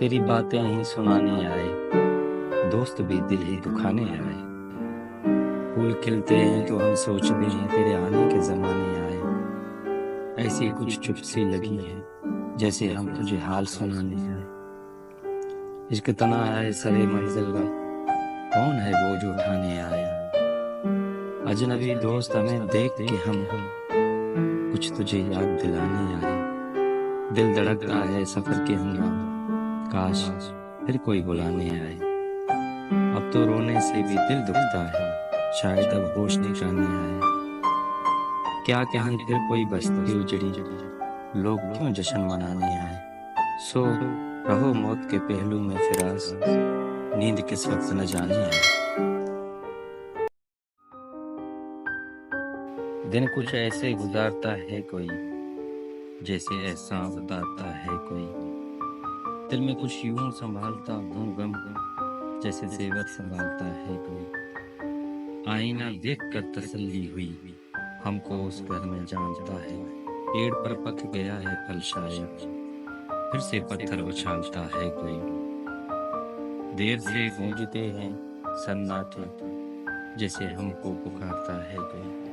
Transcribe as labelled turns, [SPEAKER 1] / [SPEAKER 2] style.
[SPEAKER 1] तेरी बातें ही सुनाने आए, दोस्त भी दिल ही दुखाने आए। फूल खिलते हैं तो हम सोचते हैं तेरे आने के जमाने आए। ऐसी कुछ चुप सी लगी है जैसे हम तुझे हाल सुनाने आए। इश्क तना है सरे मंजिल का, कौन है वो जो उठाने आया। अजनबी दोस्त हमें देख के हम कुछ तुझे याद दिलाने आए। दिल धड़कता है सफर के हंगाम, काश फिर कोई बुलाने आए। अब तो रोने से भी दिल दुखता है, शायद अब होश ठिकाने आए। क्या कहें फिर कोई बस्ती उजड़ी, लोग क्यों जश्न मनाने आए। सो रहो मौत के पहलू में फिरास, नींद किस वक्त न जाने आए। दिन कुछ ऐसे गुजारता है कोई, जैसे एहसास बताता है कोई। दिल में कुछ यूं संभालता हूँ गम, जैसे जेवर संभालता है कोई। आईना देख कर तसल्ली हुई, हमको उस घर में जानता है। पेड़ पर पक गया है फल शायद, फिर से पत्थर उछालता है कोई। देर से गूंजते हैं सन्नाटे, जैसे हमको पुकारता है कोई।